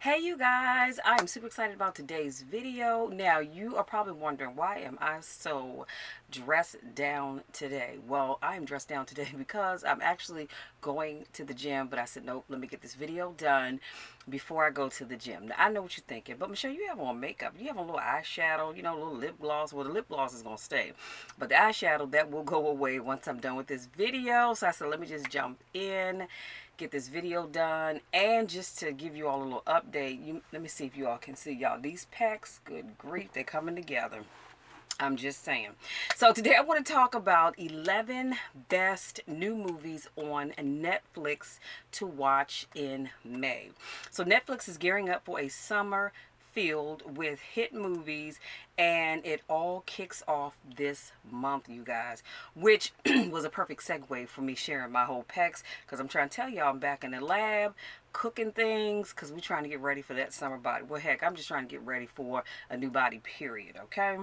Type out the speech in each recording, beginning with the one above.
Hey you guys, I am super excited about today's video. Now you are probably wondering, why am I so dressed down today? Well, I am dressed down today because I'm actually going to the gym, but I said nope, let me get this video done before I go to the gym. Now I know what you're thinking, but Michelle, you have on makeup, you have a little eyeshadow, a little lip gloss. Well, the lip gloss is gonna stay, but the eyeshadow, that will go away once I'm done with this video. So I said let me just jump in, get this video done, and just to give you all a little update. Let me see if you all can see, y'all, these packs, good grief, they're coming together. I'm just saying. So today I want to talk about 11 best new movies on Netflix to watch in May. So Netflix is gearing up for a summer filled with hit movies, and it all kicks off this month, you guys, which was a perfect segue for me sharing my whole pecs, because I'm trying to tell y'all I'm back in the lab cooking things, because we're trying to get ready for that summer body. Well, heck, I'm just trying to get ready for a new body, period. Okay.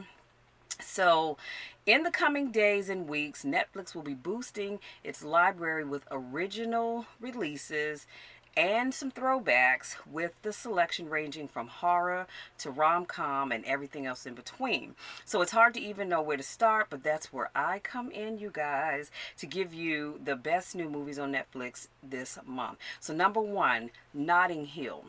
So, in the coming days and weeks, Netflix will be boosting its library with original releases and some throwbacks, with the selection ranging from horror to rom-com and everything else in between. So it's hard to even know where to start, but that's where I come in, you guys, to give you the best new movies on Netflix this month. So number one, Notting Hill.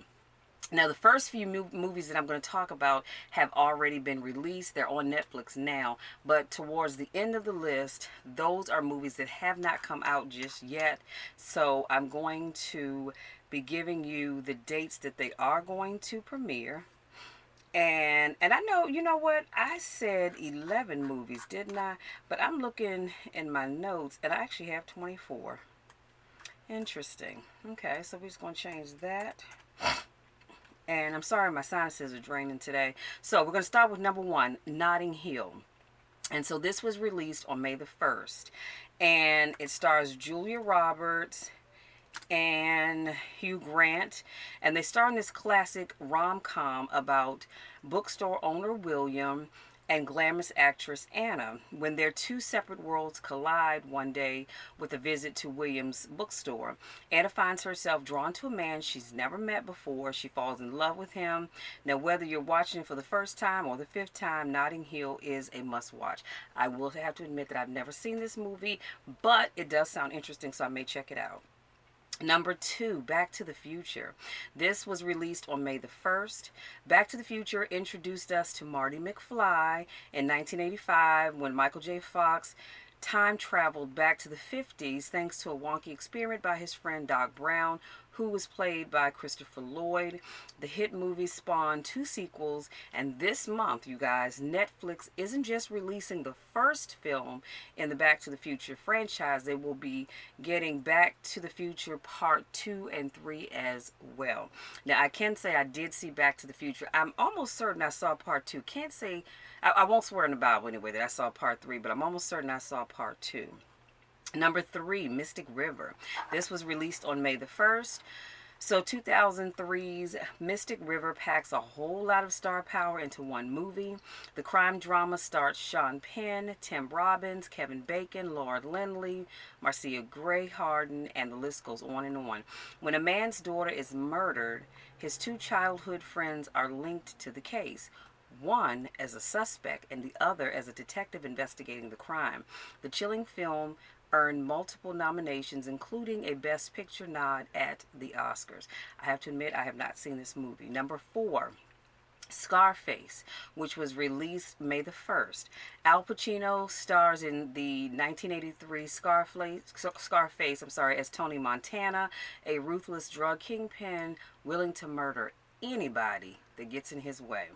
Now, the first few movies that I'm going to talk about have already been released. They're on Netflix now. But towards the end of the list, those are movies that have not come out just yet. So I'm going to be giving you the dates that they are going to premiere. And I know, you know what? I said 11 movies, didn't I? But I'm looking in my notes, and I actually have 24. Interesting. Okay, so we're just going to change that. And I'm sorry, my sinuses are draining today. So we're going to start with number one, Notting Hill. And so this was released on May the 1st. And it stars Julia Roberts and Hugh Grant. And they star in this classic rom-com about bookstore owner William and glamorous actress Anna, when their two separate worlds collide one day with a visit to William's bookstore. Anna finds herself drawn to a man she's never met before. She falls in love with him. Now, whether you're watching it for the first time or the fifth time, Notting Hill is a must-watch. I will have to admit that I've never seen this movie, but it does sound interesting, so I may check it out. Number two, Back to the Future. This was released on May the 1st. Back to the Future introduced us to Marty McFly in 1985, when Michael J. Fox time traveled back to the 50s thanks to a wonky experiment by his friend Doc Brown, who was played by Christopher Lloyd. The hit movie spawned two sequels, and this month, you guys, Netflix isn't just releasing the first film in the Back to the Future franchise. They will be getting Back to the Future Part 2 and 3 as well. Now, I can say I did see Back to the Future. I'm almost certain I saw Part 2. Can't say, I won't swear in the Bible anyway that I saw Part 3, but I'm almost certain I saw Part 2. Number three, Mystic River. This was released on May the 1st. So 2003's Mystic River packs a whole lot of star power into one movie. The crime drama stars Sean Penn, Tim Robbins, Kevin Bacon, Laura Lindley, Marcia Gray Harden, and the list goes on and on. When a man's daughter is murdered, his two childhood friends are linked to the case, one as a suspect and the other as a detective investigating the crime. The chilling film earned multiple nominations, including a Best Picture nod at the Oscars. I have to admit, I have not seen this movie. Number four, Scarface, which was released May the 1st. Al Pacino stars in the 1983 Scarface, as Tony Montana, a ruthless drug kingpin willing to murder anybody that gets in his way.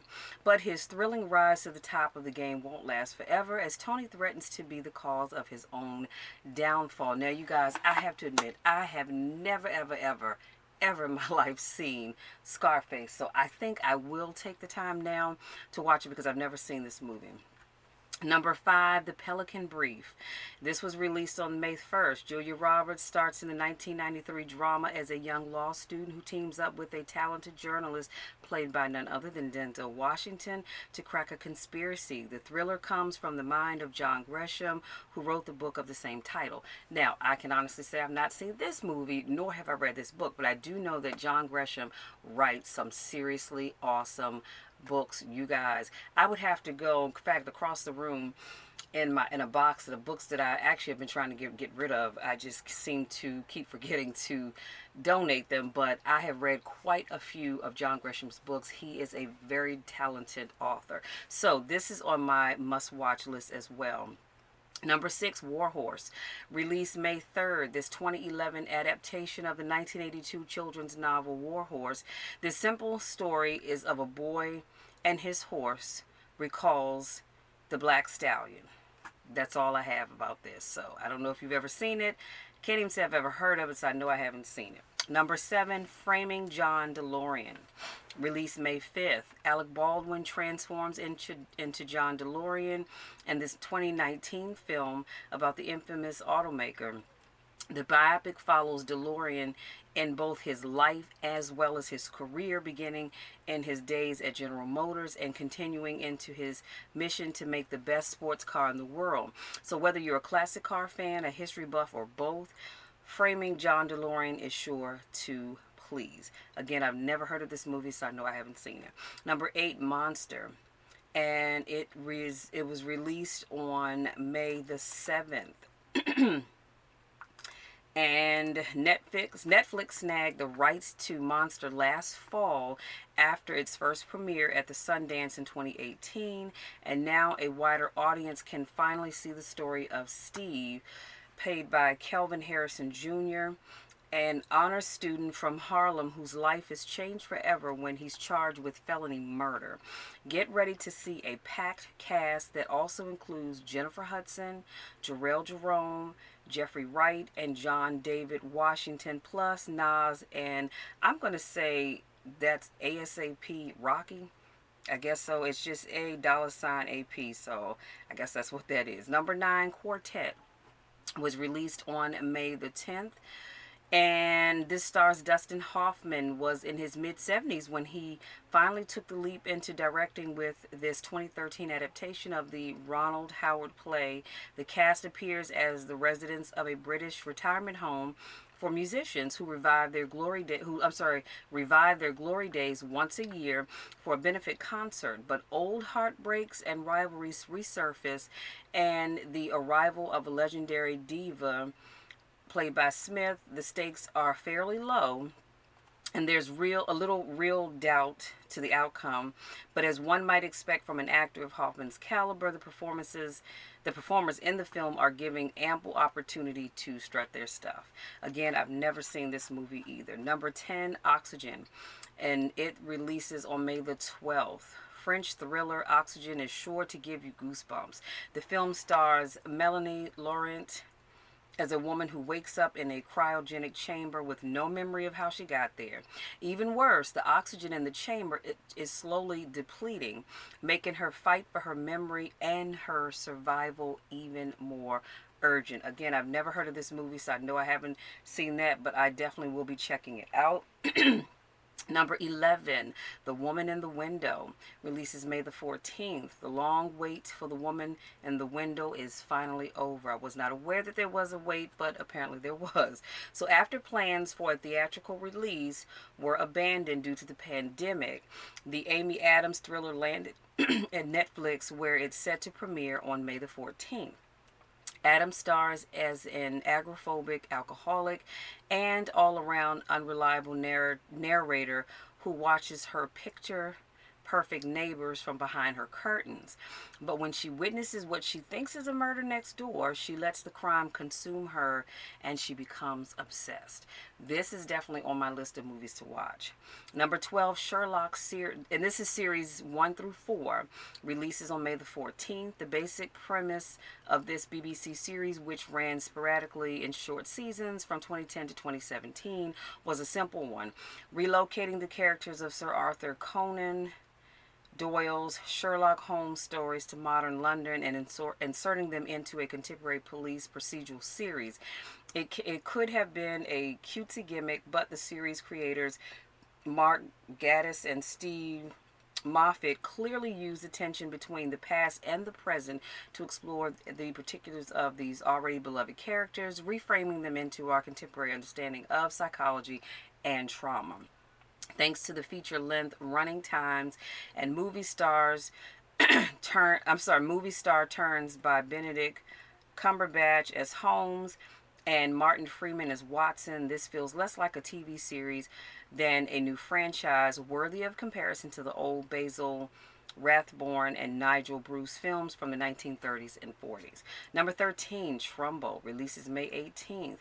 But his thrilling rise to the top of the game won't last forever, as Tony threatens to be the cause of his own downfall. Now, you guys, I have to admit, I have never, ever in my life seen Scarface. So I think I will take the time now to watch it, because I've never seen this movie. Number 5, The Pelican Brief. This was released on May 1st. Julia Roberts starts in the 1993 drama as a young law student who teams up with a talented journalist played by none other than Denzel Washington to crack a conspiracy. The thriller comes from the mind of John Grisham, who wrote the book of the same title. Now, I can honestly say I've not seen this movie, nor have I read this book, but I do know that John Grisham writes some seriously awesome books, you guys. I would have to go, in fact, across the room in a box of the books that I actually have been trying to get rid of. I just seem to keep forgetting to donate them, but I have read quite a few of John Grisham's books. He is a very talented author. So this is on my must-watch list as well. Number 6, Warhorse, released May 3rd. This 2011 adaptation of the 1982 children's novel Warhorse. This simple story is of a boy and his horse recalls the Black Stallion. That's all I have about this. So I don't know if you've ever seen it. Can't even say I've ever heard of it, so I know I haven't seen it. Number 7, Framing John DeLorean, released May 5th. Alec Baldwin transforms into John DeLorean in this 2019 film about the infamous automaker. The biopic follows DeLorean in both his life as well as his career, beginning in his days at General Motors and continuing into his mission to make the best sports car in the world. So whether you're a classic car fan, a history buff, or both, Framing John DeLorean is sure to please. Again, I've never heard of this movie, so I know I haven't seen it. Number 8, Monster. And it was released on May the 7th. And Netflix snagged the rights to Monster last fall after its first premiere at the Sundance in 2018. And now a wider audience can finally see the story of Steve, played by Kelvin Harrison Jr., an honor student from Harlem whose life is changed forever when he's charged with felony murder. Get ready to see a packed cast that also includes Jennifer Hudson, Jarrell Jerome, Jeffrey Wright, and John David Washington, plus Nas, and I'm going to say that's ASAP Rocky. I guess so. It's just $AP, so I guess that's what that is. Number 9, Quartet, was released on May the 10th. And this stars Dustin Hoffman, was in his mid-70s when he finally took the leap into directing with this 2013 adaptation of the Ronald Howard play. The cast appears as the residents of a British retirement home for musicians who revive their glory days once a year for a benefit concert. But old heartbreaks and rivalries resurface, and the arrival of a legendary diva played by Smith, the stakes are fairly low, and there's a little real doubt to the outcome. But as one might expect from an actor of Hoffman's caliber, the performers in the film are giving ample opportunity to strut their stuff. Again, I've never seen this movie either. Number 10, Oxygen, and it releases on May the 12th. French thriller Oxygen is sure to give you goosebumps. The film stars Melanie Laurent as a woman who wakes up in a cryogenic chamber with no memory of how she got there. Even worse, the oxygen in the chamber is slowly depleting, making her fight for her memory and her survival even more urgent. Again, I've never heard of this movie, so I know I haven't seen that, but I definitely will be checking it out. Number 11, The Woman in the Window, releases May the 14th. The long wait for The Woman in the Window is finally over. I was not aware that there was a wait, but apparently there was. So after plans for a theatrical release were abandoned due to the pandemic, the Amy Adams thriller landed at Netflix, where it's set to premiere on May the 14th. Adam stars as an agoraphobic alcoholic and all-around unreliable narrator who watches her picture perfect neighbors from behind her curtains. But when she witnesses what she thinks is a murder next door, she lets the crime consume her and she becomes obsessed. This is definitely on my list of movies to watch. Number 12, Sherlock, and this is series 1 through 4, releases on May the 14th. The basic premise of this BBC series, which ran sporadically in short seasons from 2010 to 2017, was a simple one: relocating the characters of Sir Arthur Conan Doyle's Sherlock Holmes stories to modern London and inserting them into a contemporary police procedural series. It could have been a cutesy gimmick, but the series creators Mark Gatiss and Steve Moffat clearly used the tension between the past and the present to explore the particulars of these already beloved characters, reframing them into our contemporary understanding of psychology and trauma. Thanks to the feature length running times and movie star turns by Benedict Cumberbatch as Holmes and Martin Freeman as Watson, this feels less like a TV series than a new franchise worthy of comparison to the old Basil Rathbone and Nigel Bruce films from the 1930s and 40s. Number 13, Trumbo, releases May 18th.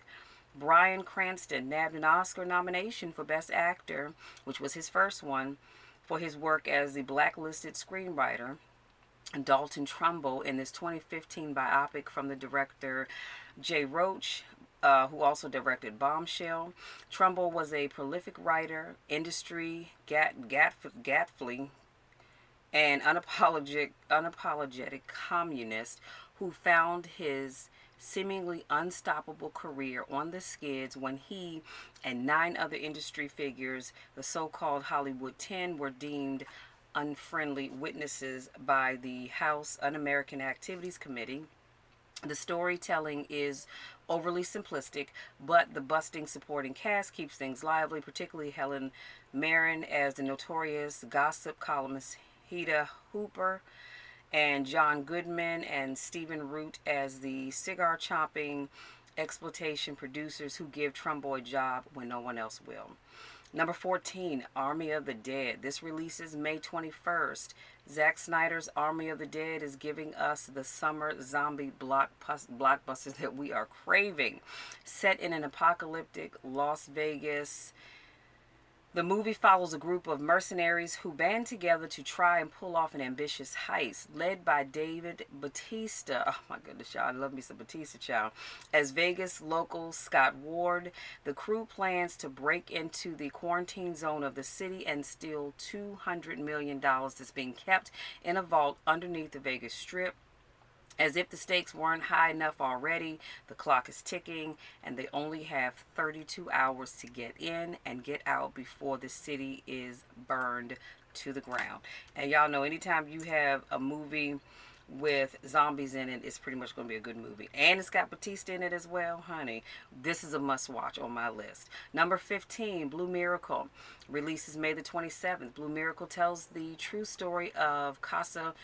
Bryan Cranston nabbed an Oscar nomination for Best Actor, which was his first one, for his work as the blacklisted screenwriter Dalton Trumbo in this 2015 biopic from the director Jay Roach, who also directed Bombshell. Trumbo was a prolific writer, industry gatfly, and unapologetic communist who found his seemingly unstoppable career on the skids when he and 9 other industry figures, the so-called Hollywood 10, were deemed unfriendly witnesses by the House Un-American Activities Committee. The storytelling is overly simplistic, but the busting supporting cast keeps things lively, particularly Helen Mirren as the notorious gossip columnist Hedda Hooper, and John Goodman and Stephen Root as the cigar-chomping exploitation producers who give Trumbo a job when no one else will. Number 14, Army of the Dead. This releases May 21st. Zack Snyder's Army of the Dead is giving us the summer zombie blockbusters that we are craving. Set in an apocalyptic Las Vegas, the movie follows a group of mercenaries who band together to try and pull off an ambitious heist, led by David Bautista. Oh my goodness, y'all, I love me some Bautista, child. As Vegas local Scott Ward, the crew plans to break into the quarantine zone of the city and steal $200 million that's being kept in a vault underneath the Vegas Strip. As if the stakes weren't high enough already, the clock is ticking and they only have 32 hours to get in and get out before the city is burned to the ground. And y'all know anytime you have a movie with zombies in it, it's pretty much going to be a good movie. And it's got Batista in it as well, honey. This is a must watch on my list. Number 15, Blue Miracle, releases May the 27th. Blue Miracle tells the true story of Casa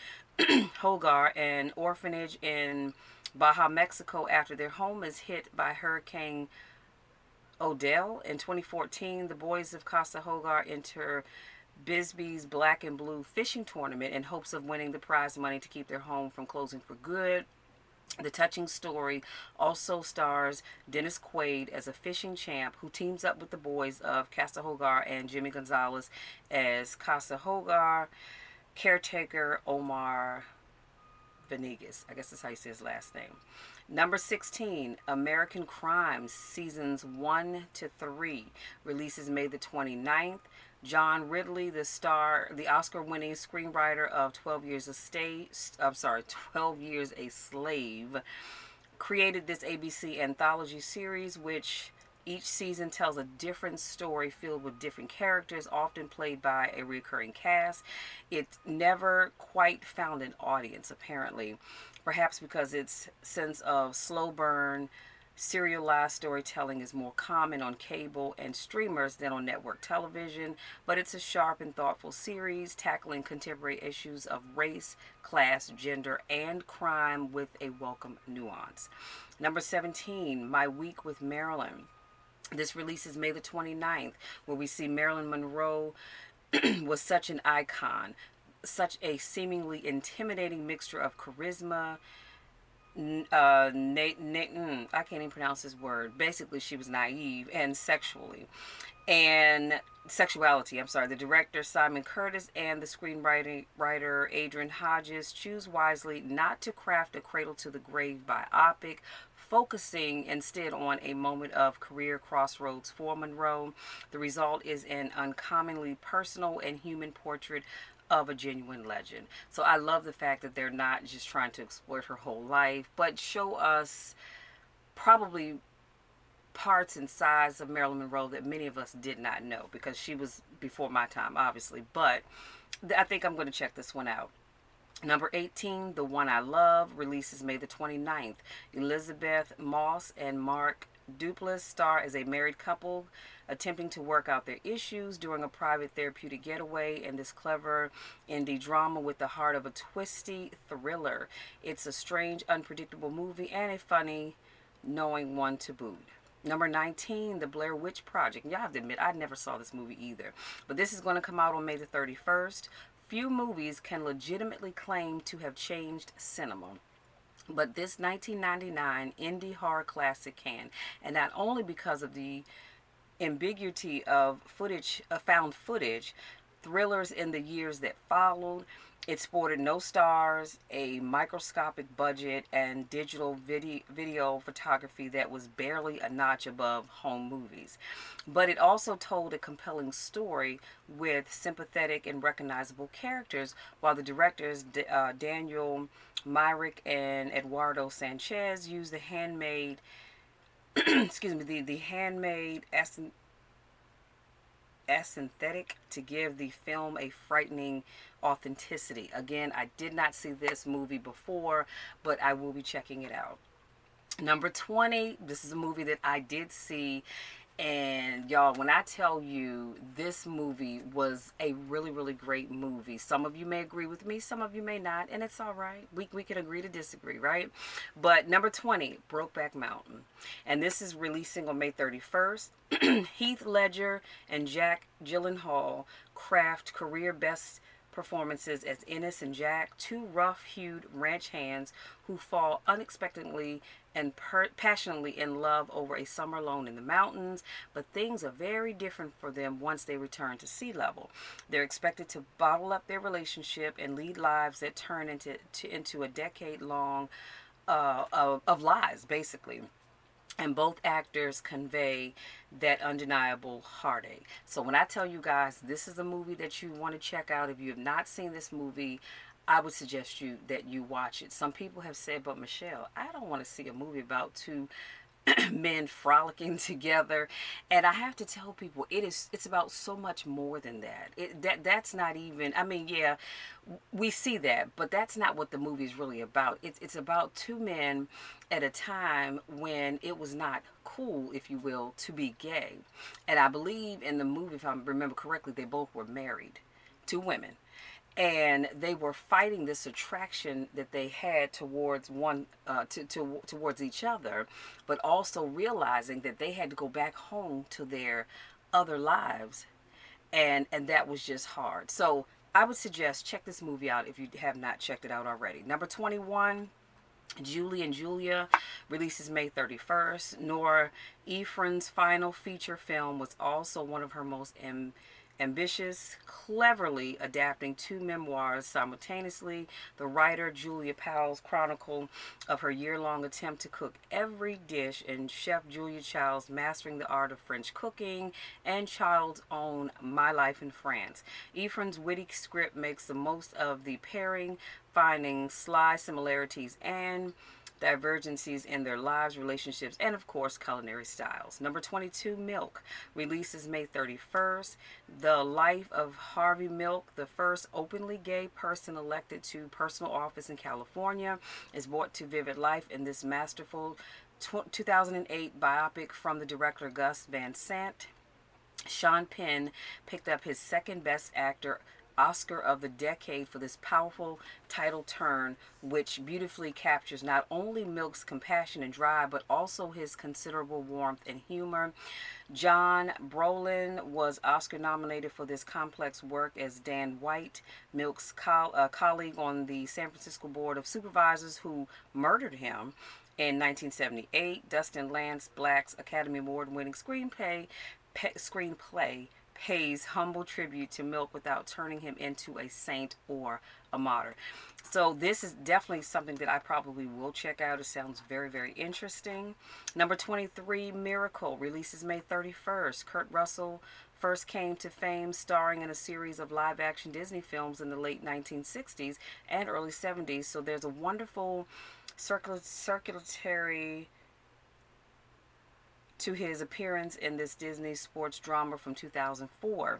Hogar, an orphanage in Baja, Mexico, after their home is hit by Hurricane Odell. In 2014, the boys of Casa Hogar enter Bisbee's Black and Blue fishing tournament in hopes of winning the prize money to keep their home from closing for good. The touching story also stars Dennis Quaid as a fishing champ who teams up with the boys of Casa Hogar and Jimmy Gonzalez as Casa Hogar caretaker Omar Venegas. I guess that's how you say his last name. Number 16, American Crime, seasons 1 to 3, releases May the 29th. John Ridley, the Oscar-winning screenwriter of 12 Years a Slave, created this ABC anthology series, which each season tells a different story filled with different characters, often played by a recurring cast. It never quite found an audience, apparently, perhaps because its sense of slow burn, serialized storytelling is more common on cable and streamers than on network television, but it's a sharp and thoughtful series tackling contemporary issues of race, class, gender, and crime with a welcome nuance. Number 17, My Week with Marilyn. This releases May the 29th, where we see Marilyn Monroe was such an icon, such a seemingly intimidating mixture of charisma. I can't even pronounce this word. Basically, she was naive and sexuality. The director Simon Curtis and the screenwriter Adrian Hodges choose wisely not to craft a cradle to the grave biopic, focusing instead on a moment of career crossroads for Monroe. The result is an uncommonly personal and human portrait of a genuine legend. So I love the fact that they're not just trying to exploit her whole life, but show us probably parts and sides of Marilyn Monroe that many of us did not know, because she was before my time, obviously. But I think I'm going to check this one out. Number 18, The One I Love, releases May the 29th. Elizabeth Moss and Mark Duplass star as a married couple attempting to work out their issues during a private therapeutic getaway in this clever indie drama with the heart of a twisty thriller. It's a strange, unpredictable movie and a funny, knowing one to boot. Number 19, The Blair Witch Project. Y'all have to admit, I never saw this movie either. But this is going to come out on May the 31st. Few movies can legitimately claim to have changed cinema, but this 1999 indie horror classic can. And not only because of the ambiguity of footage, found footage, thrillers in the years that followed. It sported no stars, a microscopic budget, and digital video photography that was barely a notch above home movies. But it also told a compelling story with sympathetic and recognizable characters, while the directors Daniel Myrick and Eduardo Sanchez used the handmade excuse me, the handmade aesthetic to give the film a frightening authenticity. Again, I did not see this movie before, but I will be checking it out. Number 20, this is a movie that I did see. And y'all, when I tell you this movie was a really, really great movie, some of you may agree with me, some of you may not, and it's all right. We can agree to disagree, right? But number 20, Brokeback Mountain. And this is releasing on May 31st. Heath Ledger and Jack Gyllenhaal craft career best performances as Ennis and Jack, two rough-hued ranch hands who fall unexpectedly and passionately in love over a summer alone in the mountains, but things are very different for them once they return to sea level. They're expected to bottle up their relationship and lead lives that turn into a decade-long of lies, basically. And both actors convey that undeniable heartache. So when I tell you guys this is a movie that you want to check out, if you have not seen this movie, I would suggest that you watch it. Some people have said, but Michelle, I don't want to see a movie about two men frolicking together. And I have to tell people it's about so much more than that. That's not even, I mean, yeah, we see that, but that's not what the movie is really about. It's about two men at a time when it was not cool, if you will, to be gay. And I believe in the movie, if I remember correctly, they both were married, two women, and they were fighting this attraction that they had towards towards each other, but also realizing that they had to go back home to their other lives, and that was just hard. So I would suggest check this movie out if you have not checked it out already. Number 21, Julie and Julia, releases May 31st. Nora Ephron's final feature film was also one of her most ambitious, cleverly adapting two memoirs simultaneously. The writer Julia Powell's chronicle of her year-long attempt to cook every dish in Chef Julia Child's Mastering the Art of French Cooking and Child's own My Life in France. Ephron's witty script makes the most of the pairing, finding sly similarities and divergencies in their lives, relationships, and of course, culinary styles. Number 22, Milk, releases May 31st. The life of Harvey Milk, the first openly gay person elected to personal office in California, is brought to vivid life in this masterful 2008 biopic from the director Gus Van Sant. Sean Penn picked up his second Best Actor Oscar of the decade for this powerful title turn, which beautifully captures not only Milk's compassion and drive, but also his considerable warmth and humor. John Brolin was Oscar nominated for this complex work as Dan White, Milk's colleague on the San Francisco Board of Supervisors who murdered him in 1978. Dustin Lance Black's Academy Award-winning screenplay pays humble tribute to Milk without turning him into a saint or a martyr. So this is definitely something that I probably will check out. It sounds very, very interesting. Number 23, Miracle, releases May 31st. Kurt Russell first came to fame starring in a series of live action Disney films in the late 1960s and early 70s. So there's a wonderful circulatory to his appearance in this Disney sports drama from 2004.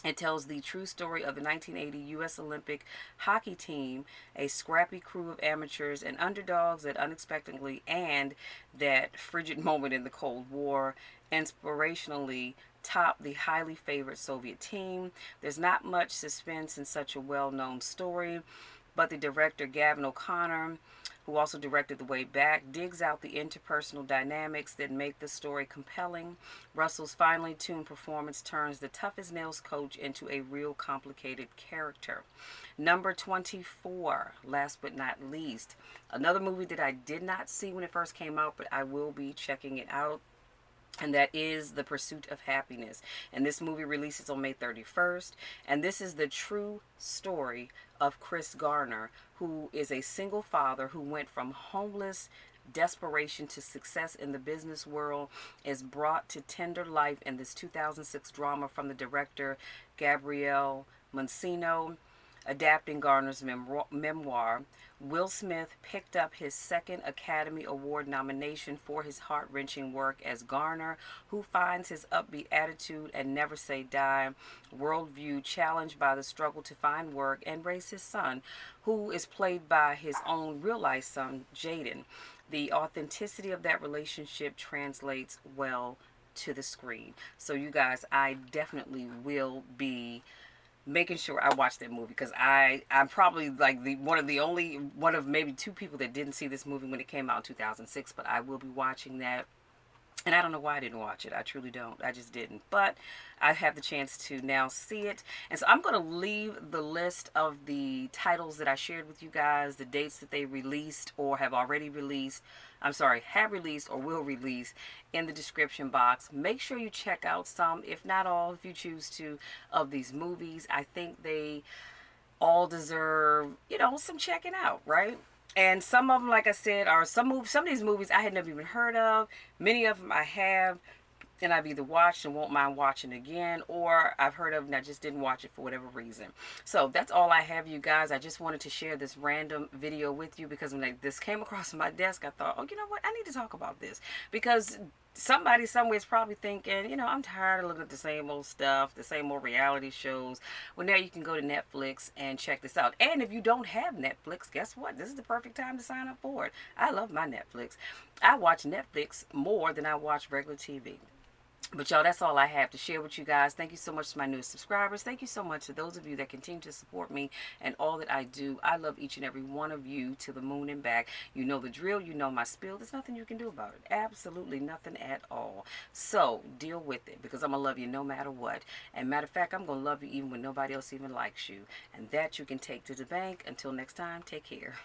It tells the true story of the 1980 U.S. Olympic hockey team, a scrappy crew of amateurs and underdogs that unexpectedly and that frigid moment in the Cold War inspirationally topped the highly favored Soviet team. There's not much suspense in such a well-known story, but the director Gavin O'Connor, who also directed The Way Back, digs out the interpersonal dynamics that make the story compelling. Russell's finely tuned performance turns the tough-as-nails coach into a real complicated character. Number 24, last but not least, another movie that I did not see when it first came out, but I will be checking it out, and that is The Pursuit of Happiness. And this movie releases on May 31st. And this is the true story of Chris Garner, who is a single father who went from homeless desperation to success in the business world, is brought to tender life in this 2006 drama from the director Gabrielle Monsino, adapting Garner's memoir. Will Smith picked up his second Academy Award nomination for his heart-wrenching work as Garner, who finds his upbeat attitude and never say die worldview challenged by the struggle to find work and raise his son, who is played by his own real-life son, Jaden. The authenticity of that relationship translates well to the screen. So you guys, I definitely will be making sure I watch that movie, because I'm probably like one of maybe two people that didn't see this movie when it came out in 2006, but I will be watching that. And I don't know why I didn't watch it. I truly don't. I just didn't. But I have the chance to now see it. And so I'm going to leave the list of the titles that I shared with you guys, the dates that they released or have already released. Have released or will release in the description box. Make sure you check out some, if not all, if you choose to, of these movies. I think they all deserve, some checking out, right? And some of them, like I said, are some of these movies I had never even heard of. Many of them I have, and I've either watched and won't mind watching again, or I've heard of and I just didn't watch it for whatever reason. So that's all I have, you guys. I just wanted to share this random video with you because when this came across my desk, I thought, oh, you know what? I need to talk about this, because somebody somewhere is probably thinking, I'm tired of looking at the same old stuff, the same old reality shows. Well, now you can go to Netflix and check this out. And if you don't have Netflix, guess what? This is the perfect time to sign up for it. I love my Netflix. I watch Netflix more than I watch regular TV. But y'all, that's all I have to share with you guys. Thank you so much to my newest subscribers. Thank you so much to those of you that continue to support me and all that I do. I love each and every one of you to the moon and back. You know the drill. You know my spiel. There's nothing you can do about it. Absolutely nothing at all. So deal with it, because I'm going to love you no matter what. And matter of fact, I'm going to love you even when nobody else even likes you. And that you can take to the bank. Until next time, take care.